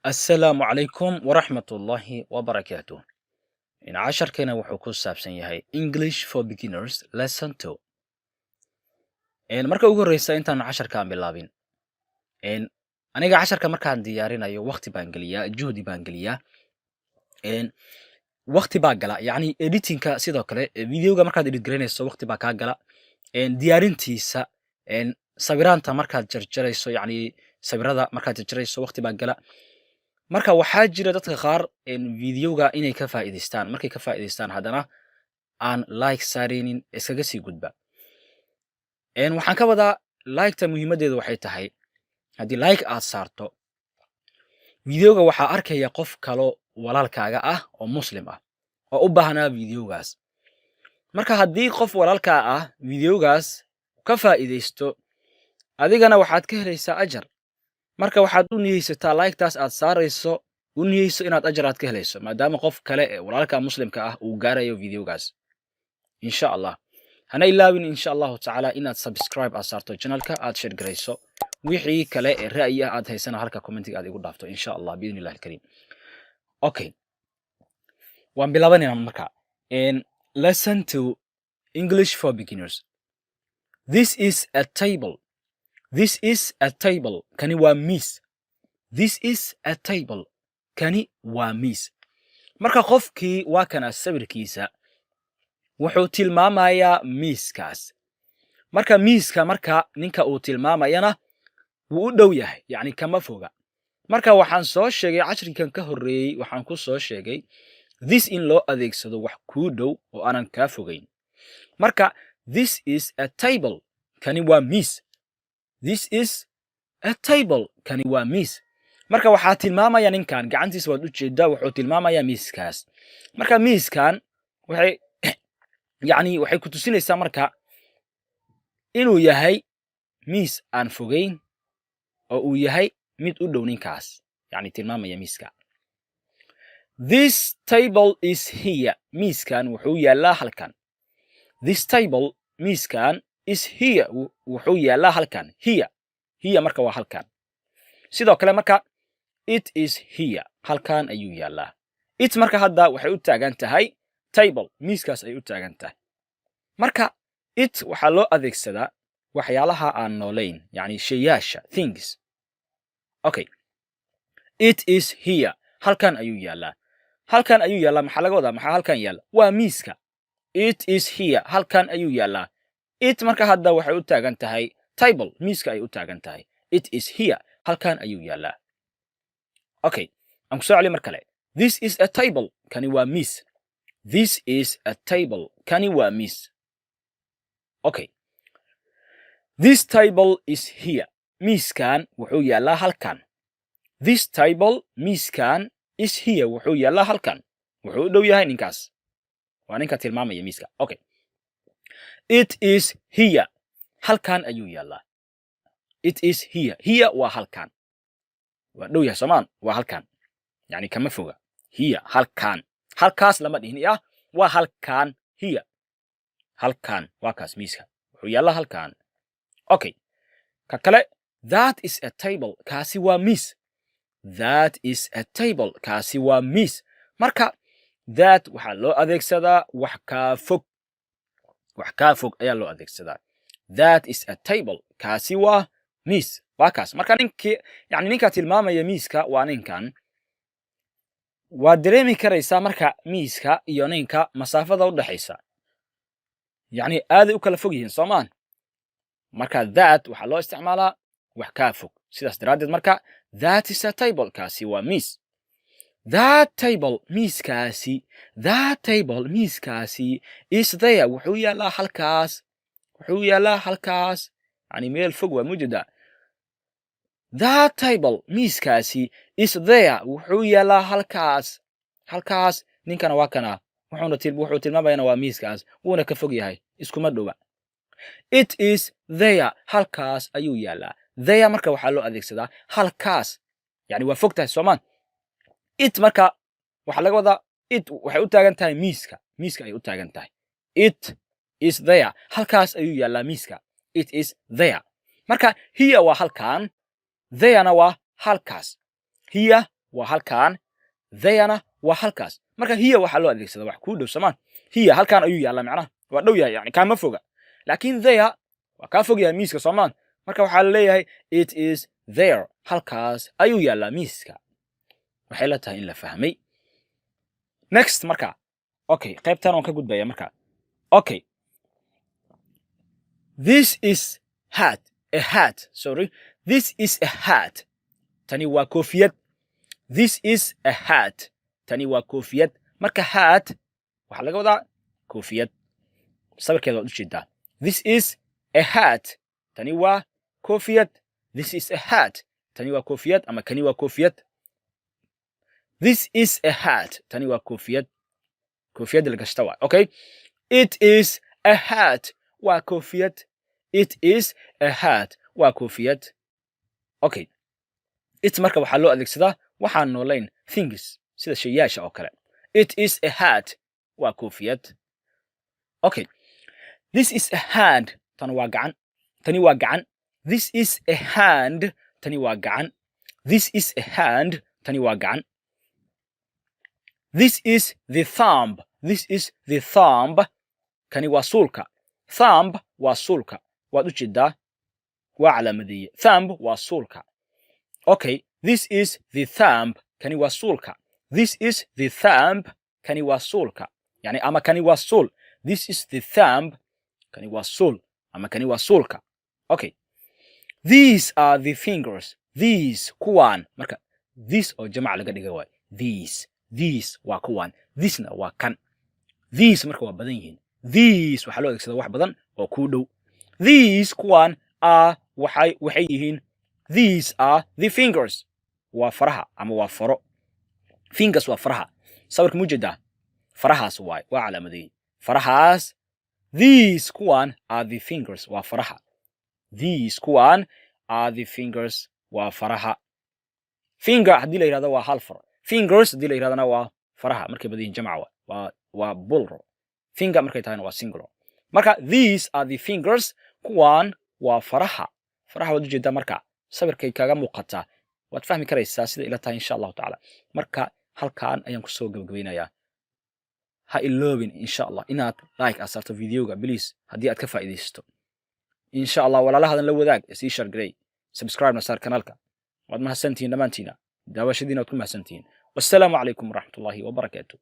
السلام عليكم ورحمة الله وبركاته. إن عشر كنا وحكو سابسن يهي English for Beginners Lesson 2. إن مركا ugu horeysa intaan casharkaan bilaabin. إن aniga casharka markaan diyaarinayo waqti baan geliyaa, juhdi baan geliyaa. إن waqti baa gala, yani editingka sidoo kale videoga markaad edit gareynayso waqti baa kaa gala. إن diyaarintiisa, إن sawiraanta markaad jarjarayso, yani sawirada markaad jarjarayso waqti baa gala. marka waxaa jira dadka qaar videoga inay ka faa'iideystaan markay ka faa'iideystaan haddana aan like saaraynin iskaga sii gudba waxaan ka wadaa like-ta muhiimadeedu waxay tahay haddii like aad saarto videoga waxaa arkaya qof kalo walaalkaaga ah oo muslim ah oo u baahnaa videogaas marka haddii qof walaalkaa ah videogaas ka faa'iideysto adigana waxaad ka helaysaa ajar marka waxaad u niyeysataa like-taas aad saarayso u niyeyso inaad ajar aad ka helayso maadaama qof kale ee walaalka muslimka ah uu gaarayo videogaas insha allah hana ilaawin insha allahu tacaala inaad subscribe aad saarto channelka aad share garayso wixii kale ee ra'yi ah aad haysana halka commentiga aad igu dhaafto insha allah biidnillahi alkariim okay waan bilaabanayna marka lesson 2 English for beginners. This is a table. This is a table. Kani waa miis. This is a table. Kani waa miis. Marka qofkii waa kana sawirkiisa wuxuu tilmaamayaa miiskaas. Marka miiska marka ninka uu tilmaamayana wuu u dhow yahay, yani kama foga. Marka waxaan soo sheegay casharkan ka horeeyay waxaan ku soo sheegay this in loo adeegsado wax ku dhow oo aanan ka fogeyn. Marka this is a table. Kani waa miis. This is a table. Kani waa miis. Marka waxaa tilmaamaya ninkan gacantiisa waad u jeedaa wuxuu tilmaamayaa miiskaas. Marka miiskan waxay ku tusinaysaa marka inuu yahay miis aan fogeyn oo uu yahay mid u dhow ninkaas. Yani tilmaamaya miiska. This table is here. Miiskan wuxuu yaalaa halkan. This table miiskan is here wuxuu yaalaa halkan. Here marka waa halkan. Sidoo kale marka it is here halkan ayuu yaalaa. It marka hadda waxay u taagan tahay table miiskaas ay u taagan tahay. Marka it waxaa loo adeegsadaa waxyaalaha aan noolayn yani shayyaasha things. Okay. It is here halkan ayuu yaalaa. Halkan ayuu yaalaa maxaa laga wadaa maxaa halkan yaala waa miiska. It is here halkan ayuu yaalaa. It marka hadda waxay u taagan tahay table miiska ay u taagan tahay. It is here halkan ayuu yaalaa. Okay, aan ku soo celi mar kale. This is a table. Kani waa miis. This is a table. Kani waa miis. Okay. This table is here. Miiskan wuxuu yaalaa halkan. This table miiskan is here wuxuu yaalaa halkan. Wuxuu u dhow yahay ninkaas. Waa ninka tilmaamaya miiska. Okay. It is here. Halkan ayuu yaalaa. It is here. Here waa halkan. waa dhow yahay Soomaan waa halkan. Yani kama foga. Here halkan. Halkaas lama dhihin waa halkan. Here. Halkan waa kaas miiska. Wuxuu yaalaa halkan. Okay. Ka kale that is a table. Kaasi waa miis. That is a table. Kaasi waa miis. Marka that waxaa loo adeegsadaa wax ka fog. Wax ka fog ayaa loo adeegsadaa. That is a table. Kaasi waa miis. Waa kaas. Marka ninka tilmaamaya miiska waa ninkan. Waad dareemi karaysaa marka miiska iyo ninka masaafada u dhaxaysa. Yani aaday u kala fog yihiin Soomaan. Marka that waxaa loo isticmaalaa wax ka fog. Sidaas daraaddeed marka that is a table. Kaasi waa miis. That table miiskaasi. That table miiskaasi is there. Wuxuu yaalaa halkaas. Wuxuu yaalaa halkaas. Yani meel fog waa mujida. That table miiskaasi is there. Wuxuu yaalaa halkaas. Halkaas ninkana waa kana. Wuxuu tilmaamayana waa miiskaas. Wuuna ka fog yahay. Iskuma dhowa. It is there. Halkaas ayuu yaalaa. There marka waxaa loo adeegsadaa halkaas. Yani waa fog tahay Soomaan. It marka waxaa laga wadaa it waxay u taagan tahay miiska. Miiska ay u taagan tahay. It is there. Halkaas ayuu yaalaa miiska. It is there. Marka here waa halkan. There-na waa halkaas. Here waa halkaan, theyana waa halkaas. Marka here waxaa loo adeegsadaa wax kuu dhow samaan. Here halkaan ayuu yaallaa macnaha waa dhow yahay yani kaama foga. Laakiin there waa kaa fog yahay miiska soomaan. Marka waxaa la leeyahay it is there, halkaas ayuu yaallaa miiska. waxay la tahay in la fahmay. Next marka okay qaybtan waan ka gudbaya marka. Okay, this is hat, a hat, sorry, this is a hat. Tani waa koofiyad. This is a hat. Tani waa koofiyad. Marka hat waxaa laga wadaa koofiyad. Sawirkeeda waad u jeedaa. This is a hat. Tani waa koofiyad. This is a hat. Tani waa koofiyad ama kani waa koofiyad. This is a hat. Tani waa koofiyad. Koofiyad la gashta waa. Okay. It is a hat. Waa koofiyad. It is a hat. Waa koofiyad. Okay. It marka waxaa loo adeegsadaa waxaan noolayn things sida shayyaasha oo kale. It is a hat. Waa koofiyad. Okay. This is a hand. Tani waa gacan. Tani waa gacan. This is a hand. Tani waa gacan. This is a hand. Tani waa gacan. This is the thumb. This is the thumb. Kani waa suulka. Thumb waa suulka. Waad u jeedaa waa calaamadeeye. Thumb waa suulka. Okay, this is the thumb. Kani waa suulka. This is the thumb. Kani waa suulka. Yani ama kani waa suul. This is the thumb. Kani waa suul ama kani waa suulka. Okay. These are the fingers. These kuwaan. Marka this oo jamac laga dhiga waay. These waa kuwaan. Thisna waa kan. These marka waa badan yihiin. These waxaa loo adeegsadaa wax badan oo ku dhow. These kuwaan are waxay yihiin. These are the fingers. Waa faraha ama waa faro. Fingers waa faraha. Sawirka mujeedaa. Farahaas waay. Waa calaamadeeyay. Farahaas. These kuwaan are the fingers. Waa faraha. These kuwaan are the fingers. Waa faraha. Finger haddii la yidhahdo waa hal faro. Fingers haddii la yidhahdana waa faraha markay badan yihiin jamca waa plural. Finger markay tahayna waa singular. Marka these are the fingers. Kuwaan waa faraha. Faraha waad u jeedaa marka sawirkay kaaga muuqataa. Waad fahmi karaysaa sida ila tahay insha Allah taala. Marka halkaan ayaan ku soo gabagabeynayaa. Ha iloobin insha Allah inaad like asarto videoga please haddii aad ka faa'iideysto. insha Allah walaalahadan la wadaag sii share gareey. Subscribe na saar kanaalka. waad mahadsantihiin dhammaantiina daawashadiina waad ku mahadsantihiin. Wassalaamu calaykum waraxmatullaahi wabarakaatuh.